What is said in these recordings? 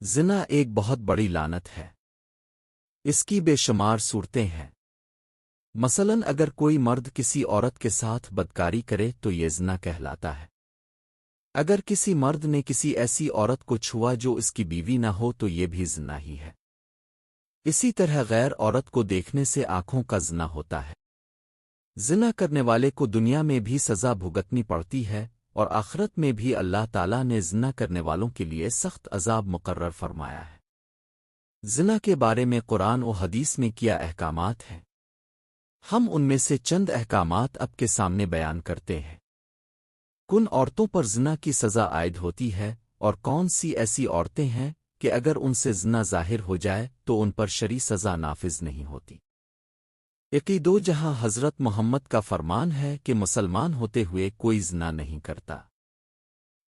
زنا ایک بہت بڑی لعنت ہے۔ اس کی بے شمار صورتیں ہیں۔ مثلاً اگر کوئی مرد کسی عورت کے ساتھ بدکاری کرے تو یہ زنا کہلاتا ہے۔ اگر کسی مرد نے کسی ایسی عورت کو چھوا جو اس کی بیوی نہ ہو تو یہ بھی زنا ہی ہے۔ اسی طرح غیر عورت کو دیکھنے سے آنکھوں کا زنا ہوتا ہے۔ زنا کرنے والے کو دنیا میں بھی سزا بھگتنی پڑتی ہے اور آخرت میں بھی اللہ تعالیٰ نے زنا کرنے والوں کے لیے سخت عذاب مقرر فرمایا ہے۔ زنا کے بارے میں قرآن و حدیث میں کیا احکامات ہیں؟ ہم ان میں سے چند احکامات اب کے سامنے بیان کرتے ہیں۔ کن عورتوں پر زنا کی سزا عائد ہوتی ہے اور کون سی ایسی عورتیں ہیں کہ اگر ان سے زنا ظاہر ہو جائے تو ان پر شرعی سزا نافذ نہیں ہوتی۔ عقیدو جہاں حضرت محمد کا فرمان ہے کہ مسلمان ہوتے ہوئے کوئی زنا نہیں کرتا۔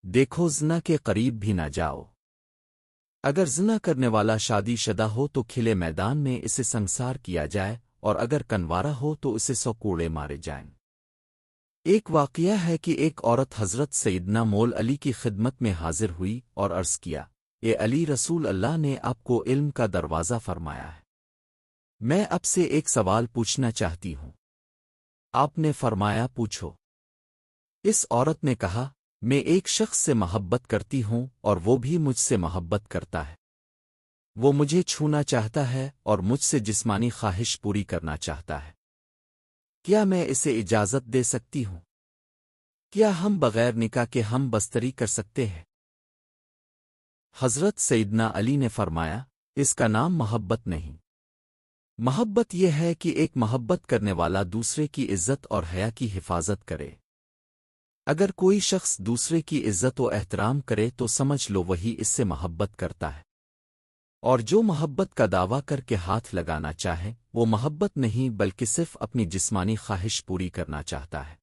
دیکھو زنا کے قریب بھی نہ جاؤ۔ اگر زنا کرنے والا شادی شدہ ہو تو کھلے میدان میں اسے سنسار کیا جائے اور اگر کنوارا ہو تو اسے 100 کوڑے مارے جائیں۔ ایک واقعہ ہے کہ ایک عورت حضرت سیدنا مول علی کی خدمت میں حاضر ہوئی اور عرض کیا، اے علی، رسول اللہ نے آپ کو علم کا دروازہ فرمایا ہے۔ میں آپ سے ایک سوال پوچھنا چاہتی ہوں۔ آپ نے فرمایا، پوچھو۔ اس عورت نے کہا، میں ایک شخص سے محبت کرتی ہوں اور وہ بھی مجھ سے محبت کرتا ہے۔ وہ مجھے چھونا چاہتا ہے اور مجھ سے جسمانی خواہش پوری کرنا چاہتا ہے۔ کیا میں اسے اجازت دے سکتی ہوں؟ کیا ہم بغیر نکاح کے ہم بستری کر سکتے ہیں؟ حضرت سیدنا علی نے فرمایا، اس کا نام محبت نہیں۔ محبت یہ ہے کہ ایک محبت کرنے والا دوسرے کی عزت اور حیا کی حفاظت کرے۔ اگر کوئی شخص دوسرے کی عزت و احترام کرے تو سمجھ لو وہی اس سے محبت کرتا ہے، اور جو محبت کا دعویٰ کر کے ہاتھ لگانا چاہے وہ محبت نہیں بلکہ صرف اپنی جسمانی خواہش پوری کرنا چاہتا ہے۔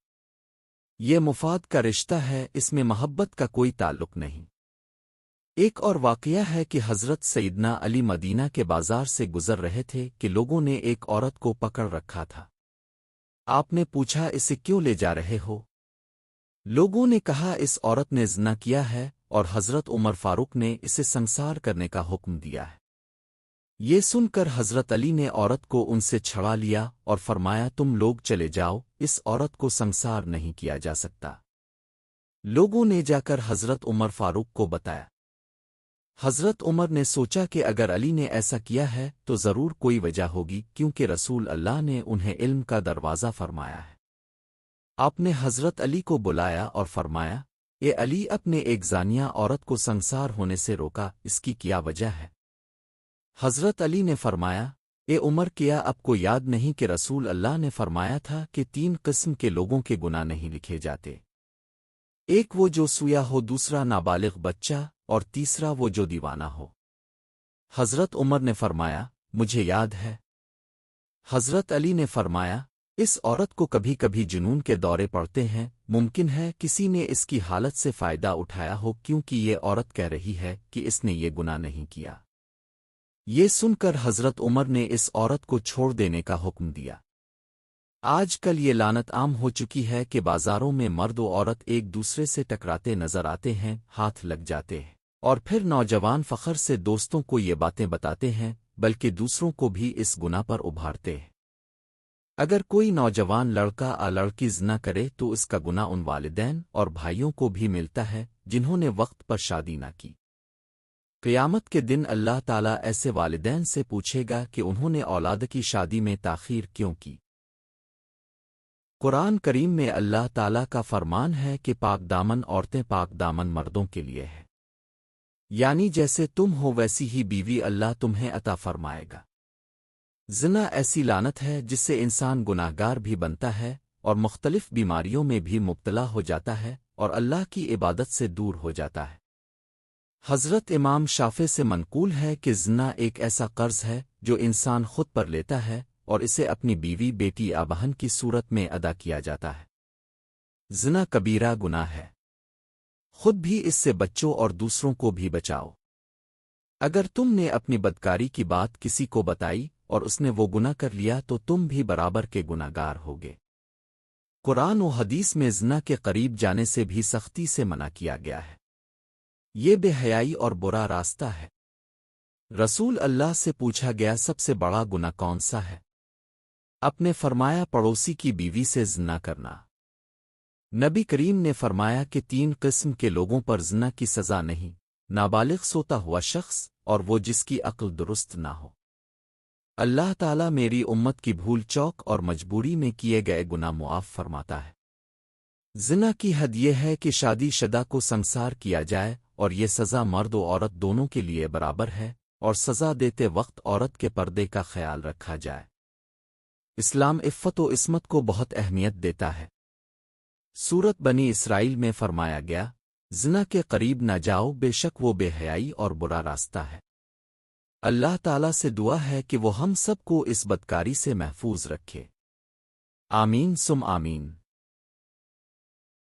یہ مفاد کا رشتہ ہے، اس میں محبت کا کوئی تعلق نہیں۔ ایک اور واقعہ ہے کہ حضرت سیدنا علی مدینہ کے بازار سے گزر رہے تھے کہ لوگوں نے ایک عورت کو پکڑ رکھا تھا۔ آپ نے پوچھا، اسے کیوں لے جا رہے ہو؟ لوگوں نے کہا، اس عورت نے زنا کیا ہے اور حضرت عمر فاروق نے اسے سنسار کرنے کا حکم دیا ہے۔ یہ سن کر حضرت علی نے عورت کو ان سے چھڑا لیا اور فرمایا، تم لوگ چلے جاؤ، اس عورت کو سنسار نہیں کیا جا سکتا۔ لوگوں نے جا کر حضرت عمر فاروق کو بتایا۔ حضرت عمر نے سوچا کہ اگر علی نے ایسا کیا ہے تو ضرور کوئی وجہ ہوگی، کیونکہ رسول اللہ نے انہیں علم کا دروازہ فرمایا ہے۔ آپ نے حضرت علی کو بلایا اور فرمایا، اے علی، اپنے ایک زانیہ عورت کو سنسار ہونے سے روکا، اس کی کیا وجہ ہے؟ حضرت علی نے فرمایا، اے عمر، کیا آپ کو یاد نہیں کہ رسول اللہ نے فرمایا تھا کہ 3 قسم کے لوگوں کے گناہ نہیں لکھے جاتے؟ ایک وہ جو سویا ہو، دوسرا نابالغ بچہ، اور تیسرا وہ جو دیوانہ ہو۔ حضرت عمر نے فرمایا، مجھے یاد ہے۔ حضرت علی نے فرمایا، اس عورت کو کبھی کبھی جنون کے دورے پڑتے ہیں، ممکن ہے کسی نے اس کی حالت سے فائدہ اٹھایا ہو، کیونکہ یہ عورت کہہ رہی ہے کہ اس نے یہ گناہ نہیں کیا۔ یہ سن کر حضرت عمر نے اس عورت کو چھوڑ دینے کا حکم دیا۔ آج کل یہ لعنت عام ہو چکی ہے کہ بازاروں میں مرد و عورت ایک دوسرے سے ٹکراتے نظر آتے ہیں، ہاتھ لگ جاتے ہیں، اور پھر نوجوان فخر سے دوستوں کو یہ باتیں بتاتے ہیں، بلکہ دوسروں کو بھی اس گناہ پر ابھارتے ہیں۔ اگر کوئی نوجوان لڑکا یا لڑکی زنا کرے تو اس کا گناہ ان والدین اور بھائیوں کو بھی ملتا ہے جنہوں نے وقت پر شادی نہ کی۔ قیامت کے دن اللہ تعالیٰ ایسے والدین سے پوچھے گا کہ انہوں نے اولاد کی شادی میں تاخیر کیوں کی۔ قرآن کریم میں اللہ تعالیٰ کا فرمان ہے کہ پاک دامن عورتیں پاک دامن مردوں کے لیے ہے، یعنی جیسے تم ہو ویسی ہی بیوی اللہ تمہیں عطا فرمائے گا۔ زنا ایسی لعنت ہے جس سے انسان گناہ گار بھی بنتا ہے اور مختلف بیماریوں میں بھی مبتلا ہو جاتا ہے اور اللہ کی عبادت سے دور ہو جاتا ہے۔ حضرت امام شافعی سے منقول ہے کہ زنا ایک ایسا قرض ہے جو انسان خود پر لیتا ہے اور اسے اپنی بیوی، بیٹی یا بہن کی صورت میں ادا کیا جاتا ہے۔ زنا کبیرہ گناہ ہے، خود بھی اس سے بچو اور دوسروں کو بھی بچاؤ۔ اگر تم نے اپنی بدکاری کی بات کسی کو بتائی اور اس نے وہ گناہ کر لیا تو تم بھی برابر کے گناہ گار ہوگے۔ قرآن و حدیث میں زنا کے قریب جانے سے بھی سختی سے منع کیا گیا ہے۔ یہ بے حیائی اور برا راستہ ہے۔ رسول اللہ سے پوچھا گیا سب سے بڑا گناہ کون سا ہے؟ اپنے فرمایا پڑوسی کی بیوی سے زنا کرنا۔ نبی کریم نے فرمایا کہ 3 قسم کے لوگوں پر زنا کی سزا نہیں، نابالغ سوتا ہوا شخص اور وہ جس کی عقل درست نہ ہو۔ اللہ تعالیٰ میری امت کی بھول چوک اور مجبوری میں کیے گئے گناہ معاف فرماتا ہے۔ زنا کی حد یہ ہے کہ شادی شدہ کو سنسار کیا جائے اور یہ سزا مرد و عورت دونوں کے لیے برابر ہے، اور سزا دیتے وقت عورت کے پردے کا خیال رکھا جائے۔ اسلام عفت و عصمت کو بہت اہمیت دیتا ہے۔ سورت بنی اسرائیل میں فرمایا گیا، زنا کے قریب نہ جاؤ، بے شک وہ بے حیائی اور برا راستہ ہے۔ اللہ تعالیٰ سے دعا ہے کہ وہ ہم سب کو اس بدکاری سے محفوظ رکھے۔ آمین سم آمین۔